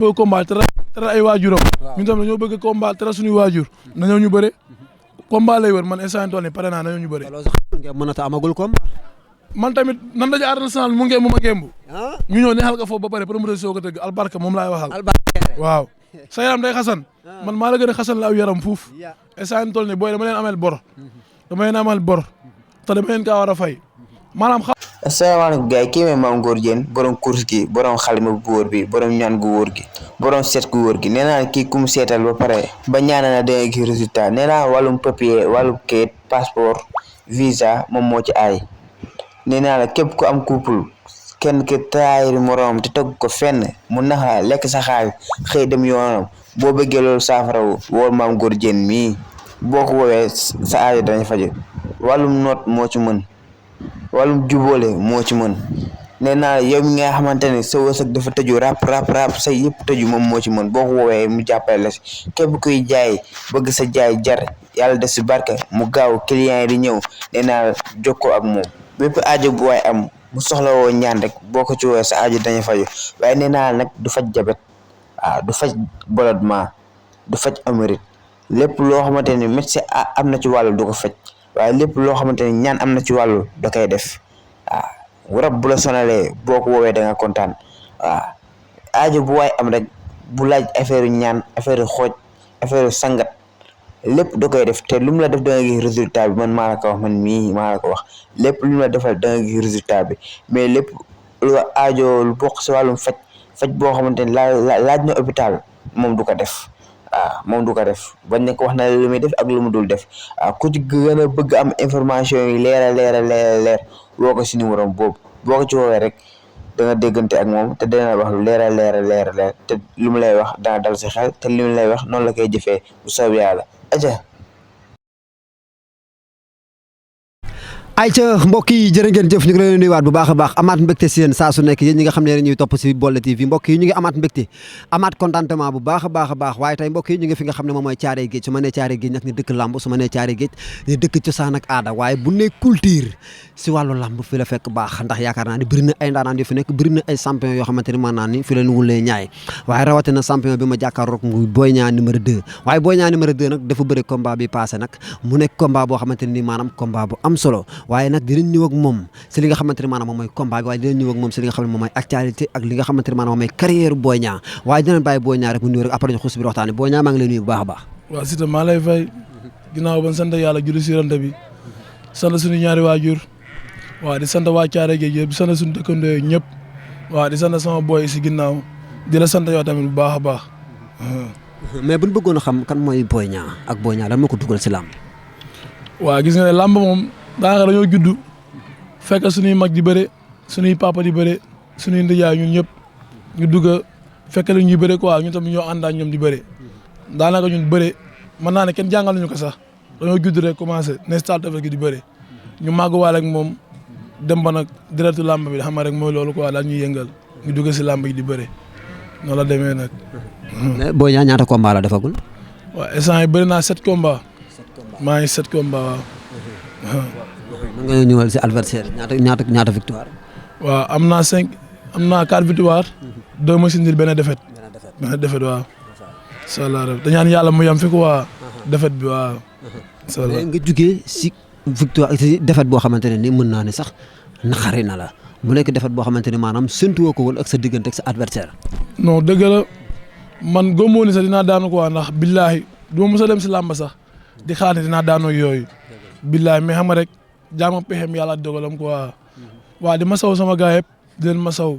bëgg combat tere ay waajuram ñun tam dañoo bëgg combat tere suñuy waajur nañoo ñu bëre combat lay wër man instant toll nii pare naa nañoo ñu bëre. mën na ta amagul combat. man tamit nan daje arène nationale mu ngeem mu ma ngeembu ñu ñëw neexal ko foofu ba pare promoteur soo ko tëgg albarka moom laay waxal waaw sa yaram day xasan man maa la gën a xasan la aw yaram fuuf instant toll nii booy dama leen amel bor te dama leen kaa war a fay maanaam asalaamaaleykum gars yi kii mooy Mame Ngor Diène borom course gi borom xalima bu wóor bi borom ñaan gu wóor gi borom seet gu wóor gi nee naa kii ku mu seetal ba pare ba ñaana na da nga gis résultat nee naa wàllum papier wàllum kayit passeport visa moom moo ci aay nee naa la képp ku am couple kenn ki trahir moroom te togg ko fenn mu naxa lekk sa xaalis xëy dem yoonam boo bëggee loolu saafara woo Mame Ngor Diène mii boo ko woowee sa aajo dañu faju wàllum noot moo ci mën wàllum jubóole moo ci mën nee naa yow mi nga xamante ne sa wërsëg dafa tëju rap say yëpp tëju moom moo ci mën boo ko woowee mu jàppale la si képp kuy jaay bëgg sa jaay jar yàlla def si barke mu gaaw client yi di ñëw nee naa jokkoo ak moom bépp aajo bu waay am bu soxla woo ñaan rek boo ko ci woowee sa aajo dañu faju waaye nee naa nag du faj jabet du faj ballonnement du faj émorite lépp loo xamante ne médecin am na ci wàllu du ko faj waaye lépp loo xamante ne ñaan am na ci wàllu da koy def rab bu la sonalee boo ko woowee da nga kontaan aajo bu waay am rek bu laaj affaire ñaan affaire xooj affaire sangat lépp da koy def te lu mu la def da nga gis résultat bi man maa la ko wax man mii maa la ko wax lépp lu mu la defal da nga gis résultat bi mais lépp lu aajo lu bokk si wàllum faj boo xamante ne laaj na hôpital moom du ko def moom du ko def bañ ne ko wax na lu muy def ak lu mu dul def ku ci gën a bëgg am information yi leer woo ko si numéro boobu boo ko ci woowee rek da nga déggante ak moom te dina wax lu leer te lu mu lay wax dana dal si xel te li mu lay wax noonu la koy jëfee bu soobee yàlla aja ayca mbokk yi jërë ngeen jëf ñu ngi leen di nuyuwaat bu baax a baax amaat mbégte si yéen saa su nekk yéen ñi nga xam ne ñuy topp si Bolle TV mbokk yi ñu ngi amaat mbégte amaat contentement bu baax a baax waaye tey mbokk yi ñu ngi fi nga xam ne moom mooy Thiaroye Géej su ma nee Thiaroye Géej nag ñu dëkk lamb su ma nee Thiaroye Géej ñu dëkk cosaan ak aada waaye bu ne culture si wàllu lamb fi la fekk baax ndax yaakaar naa ni bëri na ay ndaanaan yu fi nekk bëri na ay champion yoo xamante ni mën naa ni fi leen wulee ñaay waaye rawatina champion bi ma jàkkaarloog muy Boy Niang numéro 2 waaye Boy Niang numéro 2 nag dafa bëri combat bi passé nag mu nekk combat boo xamante ni maanaam combat bu am solo waaye nag dinañ ñëw ak moom si li nga xamante ne maanaam moom mooy combat bi waaye dinañ ñëw ak moom si li nga xam ne moom mooy actualité ak li nga xamante ne maanaam moom mooy carrière Boy Niang waaye dinañ bàyyi Boy Niang rek mu nuyu rek après ñu xuus bi waxtaane Boy Niang maa ngi lay nuyu bu baax a baax waaw Siteu maa lay fay ginnaaw ban sant yàlla julli si rante bi sant suñu ñaari waajur waaw di sant waa Thiaroye Géej yëpp di sant suñu dëkkandoo yi ñëpp waaw di sant sama boy si ginnaaw di la sant yow tamit bu baax a baax mais buñ bëggoon a xam kan mooy Boy Niang ak Boy Niang lan moo ko dugal si làmb waaw gis nga ne làmb moom daanaka dañoo judd fekk suñuy mag di bëre suñuy papa di bëre suñuy ndijaay ñun ñëpp ñu dugg fekk la ñuy bëre quoi ñun tamit ñoo ànd ak ñoom di bëre daanaka ñun bëre mën naa ne kenn jàngal ñu ko sax dañoo judd rek commencé ne stade avec di bëre ñu màgg waale ak moom dem ba nag directu làmb bi xam nga rek mooy loolu quoi daal ñuy yëngal ñu dugg si làmb yi di bëre noonu la demee nag. Boy Niang ñaata combat la defagul. waaw instant yi bëri naa 7 combats. maa ngi 7 combats waaw. mën nga ñëwal si adversaire ñaata victoire. waaw am naa 4 victoire. 2 machines yi benn défaite. benn défaite waaw. incha allah dañaan yàlla mu yam fi quoi. défaite bi waaw. incha allah nga jugee si victoire si défaite boo xamante ne ni mën naa ne sax naxari na la mu nekk défaite boo xamante ne maanaam séntuwoo ko woon ak sa diggante ak sa adversaire. non dëgg la man gëmmoo ni sax dinaa daanu quoi ndax billaahi du ma mës a dem si làmb sax di xaar ne dinaa daanoo yooyu. billaahi mais xam nga rek jaama pexem yàlla dogalam quoi. waaw di masaw sama gars yëpp di leen masaw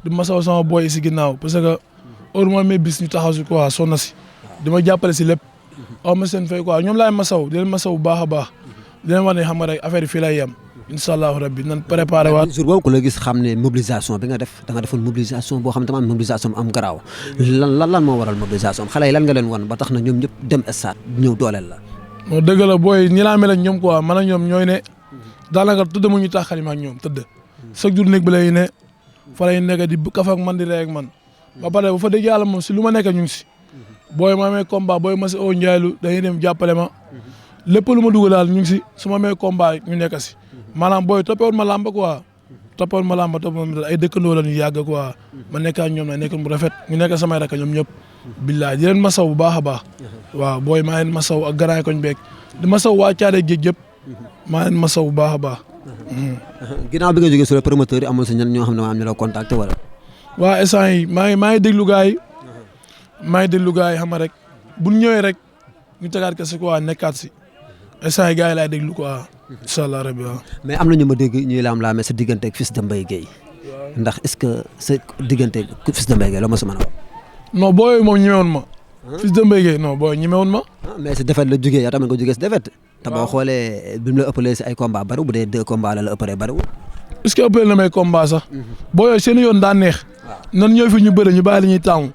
di masaw sama boy si ginnaaw parce que heure moo amee bis ñu taxaw si quoi sonna si di ma jàppale si lépp aw ma seen fay quoi ñoom laay masaw di leen masaw bu baax a baax di leen wax ne xam nga rek affaire yi fii lay yem incha allahu rabbi nan préparé waat. jour boobu ku la gis xam ne mobilisation bi nga def da nga defoon mobilisation boo xam ne tamit mobilisation am garaaw lan moo waral mobilisation xale yi lan nga leen wan ba tax na ñoom ñëpp dem stade ñëw dooleel la. non dëgg la booy ñi laa mel ak ñoom quoi man ak ñoom ñooy ne daanaka tëdd mu ñu taxali ma ak ñoom tëdd chaque jour nekk bi lay ne fa lay nekk di kaf ak man di rey ak man ba pare bu fa dëgg yàlla moom si lu ma nekk ñu ngi si booy ma amee combat booy ma si oo njaaylu dañuy dem jàppale ma lépp lu ma dugg daal ñu ngi si su ma amee combat ñu nekk si maanaam booy toppee woon ma làmb quoi toppal ma làmb toppal ma ay dëkkandoo la ñu yàgg quoi ma nekk ak ñoom nag nekk bu rafet ñu nekk samay rakk ñoom ñëpp billaay di leen masaw bu baax a baax waaw booy maa leen masaw ak garaay koñ beeg di masaw waa Caare Géej yëpp maa leen masaw bu baax a baax. ginnaaw bi nga jógee sur le promoteur yi amoon si ñan ñoo xam ne maa am ñu la contacté wala. waa instant yi maa ngi déglu gars yi maa ngi déglu gars yi xam nga rek bu ñu ñëwee rek ñu tegaat ko si quoi nekkaat si instant yi gars yi laay déglu quoi incha allah rabbi waaw. mais am na ñu ma dégg ñuy laam-laamee sa diggante ak Fils de Mbaye Guèye ndax est-ce que sa diggante ak Fils de Mbaye Guèye la ma sa mën a wax. non booy moom ñemewoon ma. Fils de Mbaye Guèye non booy ñemewoon ma. mais si défaite la jugee yow tamit nga jugee si défaite. te boo xoolee bi mu la ëppalee si ay combat bari bu dee 2 combats la ëppalee bariwul. est-ce que ëppalee na may combat sax. boo yooyu seen yoon daa neex. nan ñëw fi ñu bëri ñu bàyyi li ñuy taamu.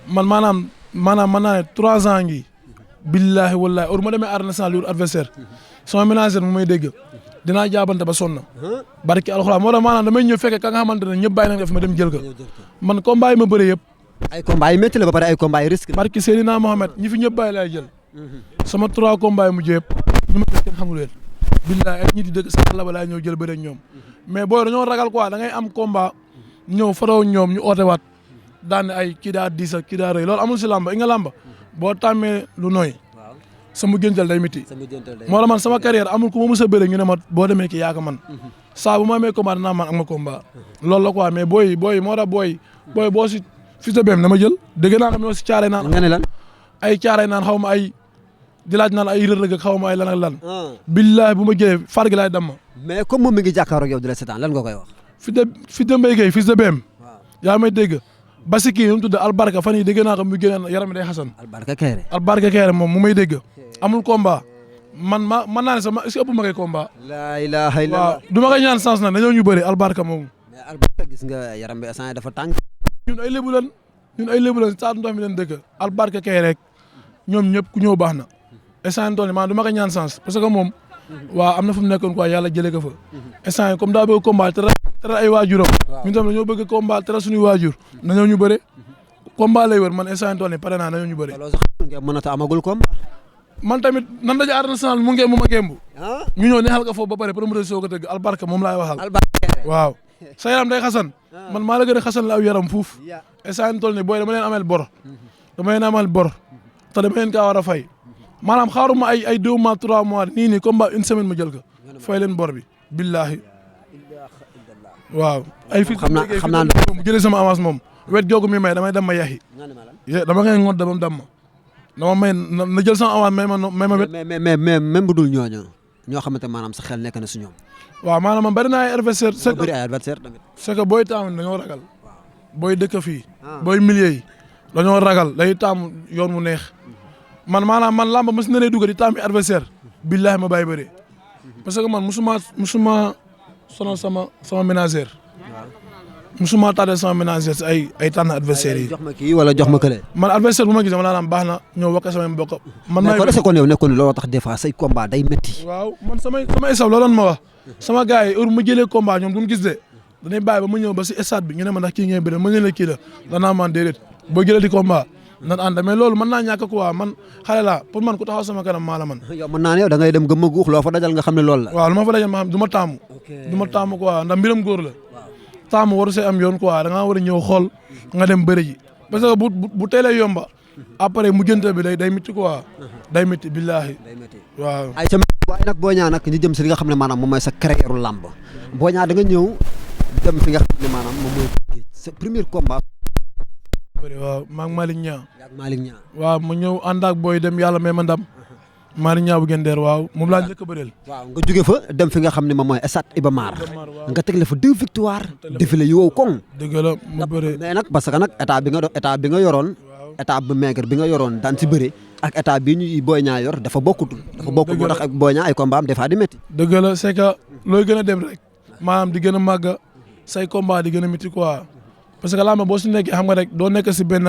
man maanaam mën naa ne 3 ans ngi. billahi wallahi or ma demee arène nationale lourd adversaire. sama ménagère mu may dégg. dinaa jaabante ba sonn. barki alxuraan moo tax maanaam damay ñëw fekke ka nga xamante ne ñëpp bàyyi nañ def ma dem jël ko. man combat yi ma bëri yëpp. ay combat yi métti la ba pare ay combat yi risque. barki Seydina Mohamed ñi fi ñëpp bàyyi laay jël. sama 3 combats yi mujj yëpp. ñu ma gis kenn xamul leen. billahi ay ñi di dëkk sax la ba laay ñëw jël bëri ak ñoom. mais booy dañoo ragal quoi da ngay am combat ñëw faroo ñoom ñu oote waat daan ne ay kii daa diis ak kii daa rëy loolu amul si làmba i nga làmba boo tàmmee lu nooy sama gëntal day métti moo la man sama carrière amul ku ma mës a bëre ñu ne ma boo demee kii yaa ko man saa bu ma amee combat dinaa man ak ma combat loolu la quoi mais booy moo tax booy boo si Fils de Bem dama jël dégg naa xam ne si caare naan nga ne lan ay caare naan xaw ma ay di laaj naan ay rërëg xaw ma ay lan ak lan billahi bu ma jëlee far gi laay damm mais comme moom mi ngi jàkkaaroo ak yow di la seetaan lan nga koy wax Fils de Mbaye Guèye Fils de Bem yaa may dégg basi kii nu mu tudd albarka fan yi dégg naa ko mu génne yaram mi day xasan albarka Kéré moom mu may dégg amul combat man naa ne sama est-ce que ëpp ma koy combat la ilaha illallah waaw du ma koy ñaan sens nag dañoo ñu bëri albarka moom mais albarka gis nga yaram bi instant dafa tàng ñun ay lébu leen saa ndox mi leen dëkk albarka Kéré rek ñoom ñëpp ku ñëw baax na instant tool yi maanaam du ma koy ñaan sens parce que moom waaw am na fu mu nekkoon quoi yàlla jëlee ko fa instant comme daa bëgg combat tere ay waajuram ñun tam dañoo bëgg combat tere suñuy waajur nañoo ñu bëre combat lay wër man instant tool yi pare naa nañoo ñu bëre mën a ta amagul combat man tamit nan daje arène nationale mu ngeen mu ma gembu ñu ñëw neexal ko foofu ba pare promoteur soo ko tëgg albarka moom laay waxal waaw sa yaram day xasan man maa la gën a xasan la aw yaram fuuf instant tool ni booy dama leen amel bor te dama leen kaa war a fay maanaam xaaruma ay 2 mois 3 mois nii combat une semaine ma jël ko fay leen bor bi billahi waaw ay fi xam naa mu jëlee sama avance moom wet googu mi may damay dem ma yaxi dama koy ngod dama dem ma dama may na jël sama avance may ma wet mais même bu dul ñooñu ñoo xamante maanaam sa xel nekk na su ñoom waaw maanaam man bari naa ay adversaire tamit c'est que booy taamu dañoo ragal booy dëkk fii booy milieu yi dañoo ragal day taamu yoon mu neex man maanaam man lamba mos na lay dugg di taami adversaire billahi ma bàyyi bëri parce que man musuma sonal sama ménagère musuma tardé sama ménagère si ay tànn adversaire yi jox ma kii wala jox ma kële man adversaire bu ma gis dama naan baax na ñëw wakk samay mbokk man mais ko kon yow nekkoon looloo tax des fois say combat day métti waaw man samay staff loolu ma wax sama gars yi heure ma jëlee combat ñoom duñ gis de dañuy bàyyi ba ma ñëw ba si stade bi ñu ne ma ndax kii ngay bëre ma ne la kii la danaa man déedéet boo jëlee di combat nan ànd mais loolu mën naa ñàkk quoi man xale laa pour man ku taxaw sama kanam maa la man yow mën naa ne yow da ngay dem gëm a guux loo fa dajal nga xam ne loolu la waaw lu ma fa dajal ma xam du ma taamu quoi ndax mbiram góor la taamu waru see am yoon quoi da ngaa war a ñëw xool nga dem bëri ji parce que bu teelee yomba après mu jënte bi day métti quoi day métti billaahi waaw ay tamit waaye nag Boy Niang nag ñu jëm si li nga xam ne maanaam moom mooy sa carrière làmb Boy Niang da nga ñëw dem fi nga xam ne maanaam moom mooy sa premier combat waaw maa ngi Malick Niang waaw mu ñëw ànd ak booy dem yàlla may ma ndam Malick Niang bu Gendeer waaw moom laa njëkk a bëreel waaw nga jóge fa dem fi nga xam ne moom mooy stade Iba Mar nga tegle fa 2 victoires défilé yu wow koŋ dëgg la mu bëre mais nag parce que nag état bi nga yoroon état bu maigre bi nga yoroon daan si bëre ak état bi ñuy Boy Niang yor dafa bokkut moo tax ak Boy Niang ay combat am des fois di métti dëgg la c'est que looy gën a dem rek maanaam di gën a màgg say combat di gën a métti quoi parce que làmb boo si nekkee xam nga rek doo nekk si benn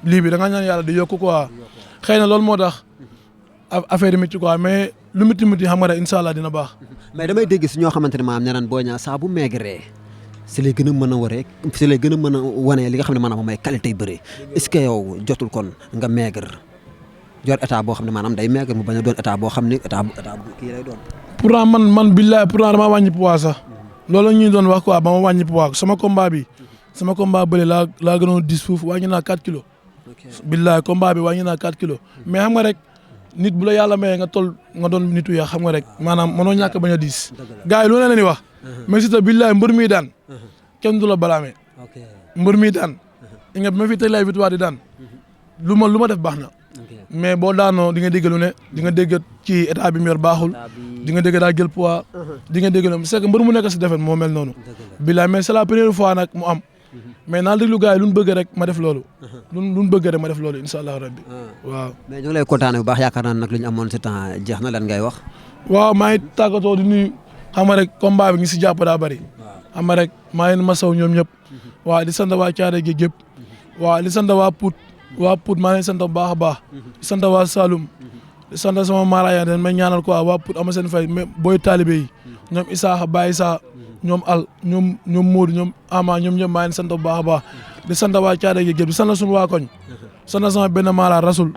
lii bi da nga ñaan yàlla di yokk quoi xëy na loolu moo tax affaire yi métti quoi mais lu métti xam nga rek incha allah dina baax. mais damay dégg si ñoo xamante ne maanaam nee naan Boy Niang saa bu maigree si lay gën a mën a waree si lay gën a mën a wane li nga xam ne maanaam moom mooy qualité yu bëree est-ce que yow jotul kon nga maigre yor état boo xam ne maanaam day maigre mu bañ a doon état boo xam ne état bu kii lay doon. pourtant man billaay pourtant damaa wàññi poids sax loolu la ñuy doon wax quoi ba ma wàññi poids sama combat bële laa gënoon 10 fuuf wàññi naa 4 kilos. billaay combat bi wàññi naa 4 kilos mais xam nga rek nit bu la yàlla mayee nga doon nitu ya xam nga rek maanaam mënoo ñàkk bañ a diis. gars yi lu ne la ñuy wax. mais si billaay mbër mi daan kenn du la balaamee. mbër mi daan. nga bi ma fi teg lay victoire di daan lu ma def baax na. mais boo daanoo di nga dégg lu ne di nga dégg ci état bi mu yor baaxul di nga dégg daa jël poids di nga dégg lu c'est que mbër mu nekk si defet moo mel noonu. billaay mais c'est la première fois nag mu am. mais naa déglu gars yi lu ñu bëgg rek ma def loolu. lu ñu bëgg rek ma def loolu incha allah rabbi waaw. mais ñu ngi lay kontaanee bu baax yaakaar naa nag lu ñu amoon si temps jeex na lan ngay wax. waaw maa ngi tàggatoo di nuyu xam nga rek combat bi ngi si jàpp daa bëri. xam nga rek maa ngi masaw ñoom ñëpp. waaw di sant waa Thiaré gi yëpp. waaw di sant waa Pout maa ngi sant bu baax a baax. di sant waa Saloum. di sant sama Mara den may ñaanal quoi waa Pout ama seen fay mais booy taalibe yi. ñoom Isaaxa Baye Issa ñoom Al ñoom Modou ñoom Ama ñoom ñëpp maa ngi sant bu baax a baax. di sant waa Thiaré gi yëpp di sant suñu waa koñ. sant sama benn Mara Rasul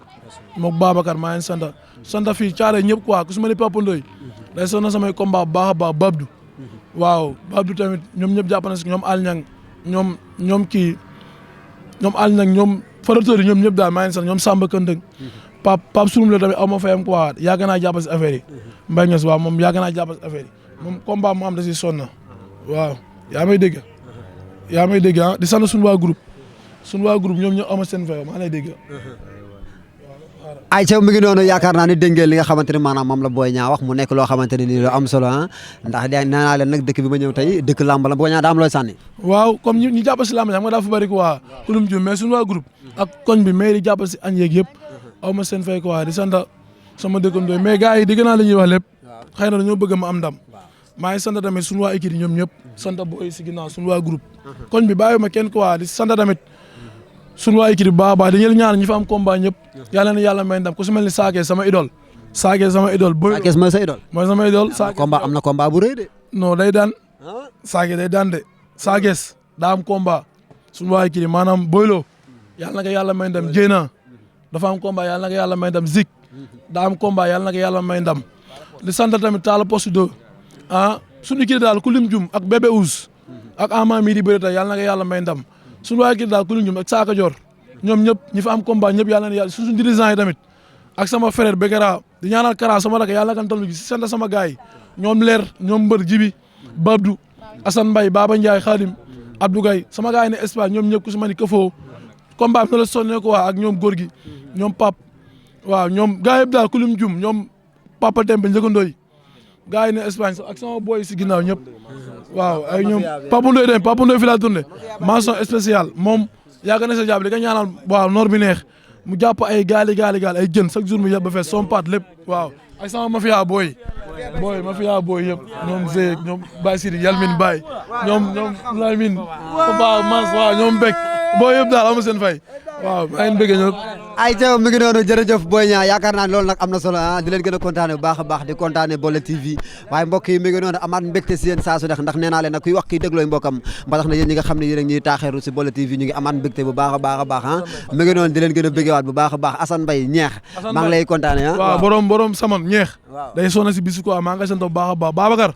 moom Babacar maa ngi sant fii Thiaré ñëpp quoi ku su ma ni Papa Ndoye day sant samay combat bu baax a baax Babdou. waaw Babdou tamit ñoom ñëpp jàpp na si ñoom Al Niang ñoom Al Niang ñoom farateurs yi ñoom ñëpp daal maa ngi sant ñoom Samba Këndëng Pape Souroum la tamit aw ma fayam quoi yàgg naa jàpp si affaire yi Mbaye Niass waaw moom yàgg naa jàpp si affaire yi moom combat mu am da si sonn waaw yaa may dégg ah di sant suñu waa groupe ñoom ñoo ama seen fay maa lay dégg. ay ca mu ngi noonu yaakaar naa ni dégg ngeen li nga xamante ne maanaam moom la Boy Niang wax mu nekk loo xamante ne nii lu am solo ndax nee naa leen nag dëkk bi ma ñëw tey dëkk làmb la Boy Niang daa am looy sànni. waaw comme ñu jàpp si làmb xam nga daa fa bëri quoi kulum jum mais suñu waa groupe ak koñ bi mais di jàpp si añ yeeg yëpp aw ma seen fay quoi di sant sama dëkkandoo mais gars yi dégg naa la ñuy wax lépp xëy na dañoo bëgg ma am ndam maa ngi sant tamit suñu waa équipe ñoom ñëpp sant booy si ginnaaw suñu waa groupe koñ bi bàyyi ma kenn quoi di sant tamit suñu waa équipe baax a baax dañuy ñaan ñi fa am combat ñëpp yàlla na yàlla may ndam ku su mel ni Saake sama idole Saake mooy sa idole mooy sama idole Saake combat am na combat bu rëy de non day daan Saake day daan de Saake daa am combat suñu waa équipe maanaam boylo yàlla na ko yàlla may ndam Jéena dafa am combat yàlla na ko yàlla may ndam Zik daa am combat yàlla na ko yàlla may ndam di sant tamit Talla Poste 2 suñu équipe daal ku lim jum ak bébé Ouz ak Ama mii di bëri tey yàlla na ko yàlla may ndam suñu waa équipe daal ku lim jum ak Saaka Dior ñoom ñëpp ñi fa am combat ñëpp yàlla na yàlla suñu dirigeant yi tamit ak sama frère Bekara di ñaanal Kara sama rak yàlla kan tal gi si sant sama gars yi ñoom leer ñoom mbër jibi Babdou Assane Mbaye Baba Ndiaye Khadim Abdou Gaye sama gars yi ne Espagne ñoom ñëpp ku si ma ni këfoo combat bi na la sonné ko ak ñoom góor gi ñoom pap waaw ñoom gars yëpp daal ku lim jum ñoom Papa Tembe njëkandooy gars yi ne Espagne ak sama boy si ginnaaw ñëpp waaw ay ñoom Papa Ndoye fi laa tourné mention spéciale moom yàgg na sa jàpp di nga ñaanal waaw noor bi neex mu jàpp ay gaali ay jën chaque jour mu yëpp ba fees sompat lépp waaw ak sama mafia boy yëpp ñoom Zé ñoom Baye Sidi Yalmin Baye ñoom Lamine Papa Mas waaw ñoom Bek booy yëpp daal amu seen fay waaw maa ngi bëgg ñëpp ay ca mi ngi noonu jërëjëf Boy Niang yaakaar naa loolu nag am na solo di leen gën a kontaane bu baax a baax di kontaane Bolle TV waaye mbokk yi mi ngi noonu amaat mbégte si yéen saa su nekk ndax nee naa leen nag kuy wax kii déglooy mbokkam ba tax na yéen ñi nga xam ne yéen a ñuy taaxeeru si Bolle TV ñu ngi amaat mbégte bu baax a baax mi ngi noonu di leen gën a bëggewaat bu baax a baax Assane Mbaye ñeex maa ngi lay kontaane waaw borom saman ñeex day sona si bisu quoi maa ngi sant bu baax a baax Babacar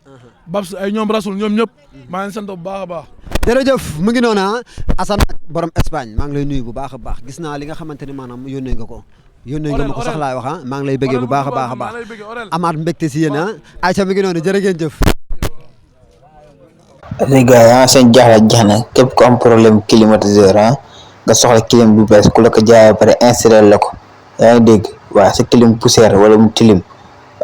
Babs ay ñoom Rasul ñoom ñëpp maa ngi sant bu baax a baax jërëjëf mu ngi noonu Assane borom Espagne maa ngi lay nuyu bu baax a baax gis naa li nga xamante ni maanaam yónnee nga ma ko sax laay wax maa ngi lay bëggee bu baax a baax a baax amaat mbégte si yéen Aïcha mi ngi noonu jërë ngeen jëf les gars seen jaaxle jeex na képp ku am problème climatiseur nga soxla clim bu bees ku la ko jaayee ba pare installé la ko yaa ngi dégg waaw sa clim poussière wala mu tilim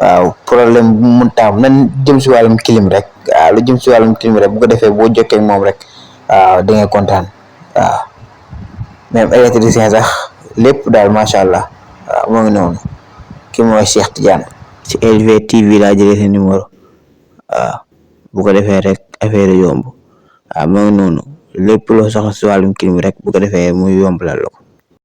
waaw problème bu mu taam nan jëm si wàllum clim rek waaw lu jëm si wàllum clim rek bu ko defee boo jokkee ak moom rek waaw di nga kontaan waaw même électricien sax lépp daal macha allah waaw moo ngi noonu ki mooy Cheikh Tidiane ci LV TV laa jëlee seen numéro waaw bu ko defee rek affaire yomb waaw moo ngi noonu lépp loo soxla si wàllum clim rek bu ko defee muy yomb la ko